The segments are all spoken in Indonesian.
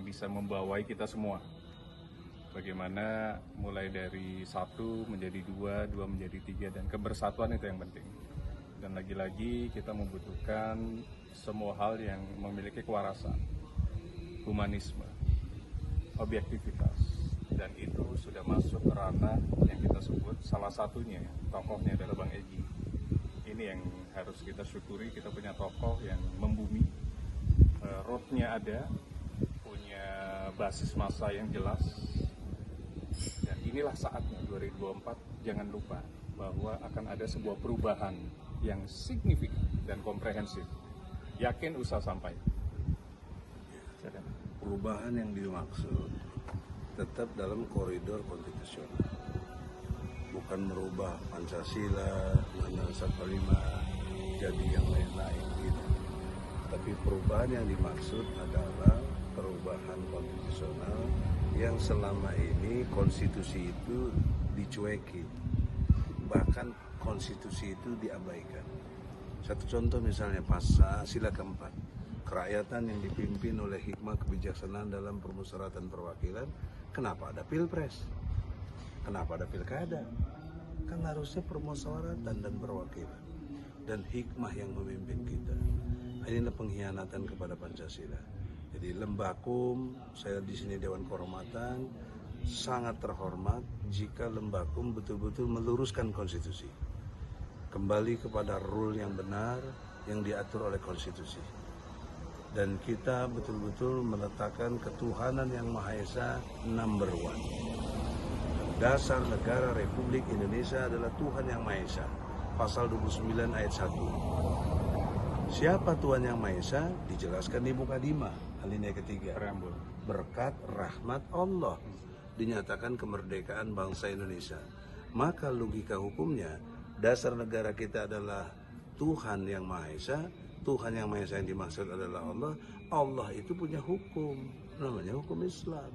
bisa membawai kita semua. Bagaimana mulai dari 1 menjadi 2, 2 menjadi 3, dan kebersatuan itu yang penting. Dan lagi-lagi kita membutuhkan semua hal yang memiliki kewarasan, humanisme, objektivitas, dan itu sudah masuk ke ranah yang kita sebut salah satunya tokohnya adalah Bang Egy. Ini yang harus kita syukuri, kita punya tokoh yang membumi, roadnya ada, punya basis massa yang jelas, dan inilah saatnya 2024 jangan lupa bahwa akan ada sebuah perubahan yang signifikan dan komprehensif. Yakin usah sampai. Perubahan yang dimaksud tetap dalam koridor konstitusional, bukan merubah Pancasila, Undang-Undang 45 jadi yang lain-lain gitu. Tapi perubahan yang dimaksud adalah perubahan konstitusional yang selama ini konstitusi itu dicueki, bahkan konstitusi itu diabaikan. Satu contoh misalnya pasal sila keempat, kerakyatan yang dipimpin oleh hikmah kebijaksanaan dalam permusyawaratan perwakilan. Kenapa ada pilpres? Kenapa ada pilkada? Kan harusnya permusyawaratan dan perwakilan, dan hikmah yang memimpin kita. Inilah pengkhianatan kepada Pancasila. Jadi Lembakum, saya di sini Dewan Kehormatan, sangat terhormat jika Lembakum betul-betul meluruskan konstitusi, kembali kepada rule yang benar yang diatur oleh konstitusi, dan kita betul-betul meletakkan ketuhanan yang Maha Esa number one. Dasar negara Republik Indonesia adalah Tuhan yang Maha Esa, pasal 29 ayat 1. Siapa Tuhan yang Maha Esa? Dijelaskan di Mukadimah alinea ketiga. Berkat rahmat Allah dinyatakan kemerdekaan bangsa Indonesia. Maka logika hukumnya, dasar negara kita adalah Tuhan yang Maha Esa. Tuhan yang Maha Esa yang dimaksud adalah Allah. Allah itu punya hukum, namanya hukum Islam.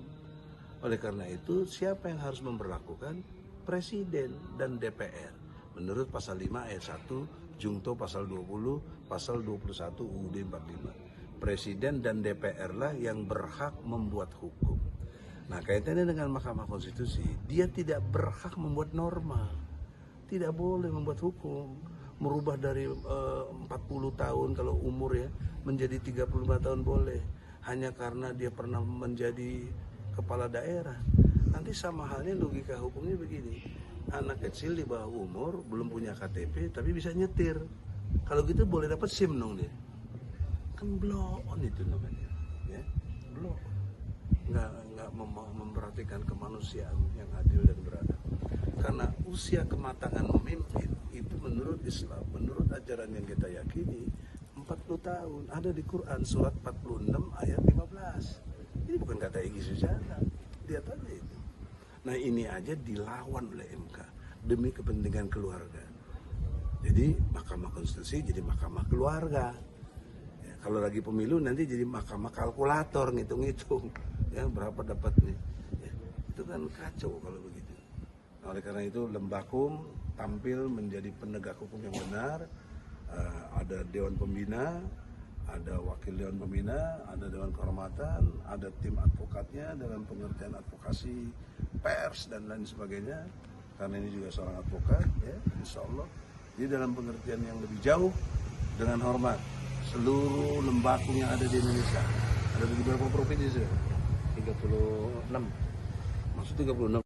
Oleh karena itu, siapa yang harus memberlakukan? Presiden dan DPR. Menurut pasal 5 ayat 1, Jungto pasal 20, pasal 21 UUD 45. Presiden dan DPR lah yang berhak membuat hukum. Nah, kaitannya dengan Mahkamah Konstitusi, dia tidak berhak membuat norma. Tidak boleh membuat hukum. Merubah dari 40 tahun kalau umur ya menjadi 35 tahun boleh, hanya karena dia pernah menjadi kepala daerah. Nanti sama halnya logika hukumnya begini, anak kecil di bawah umur belum punya KTP tapi bisa nyetir, kalau gitu boleh dapat SIM dong dia. Kan blow on itu namanya ya, blow on. Nggak memperhatikan kemanusiaan yang adil dan beradab. Karena usia kematangan memimpin itu menurut Islam, menurut ajaran yang kita yakini 40 tahun. Ada di Quran surat 46 ayat 15. Ini bukan kata Egy Sujana, lihat aja itu. Nah, ini aja dilawan oleh MK demi kepentingan keluarga. Jadi Mahkamah Konstitusi jadi Mahkamah Keluarga. Ya, kalau lagi pemilu nanti jadi Mahkamah Kalkulator, ngitung-ngitung ya berapa dapatnya. Ya, itu kan kacau kalau begitu. Nah, oleh karena itu Lembakum tampil menjadi penegak hukum yang benar. Ada Dewan Pembina, ada Wakil Dewan Pembina, ada Dewan Kehormatan, ada tim advokatnya dalam pengertian advokasi pers dan lain sebagainya. Karena ini juga seorang advokat, ya, insya Allah. Jadi dalam pengertian yang lebih jauh, dengan hormat seluruh Lembakum yang ada di Indonesia. Ada di beberapa provinsi, 36, maksud 36.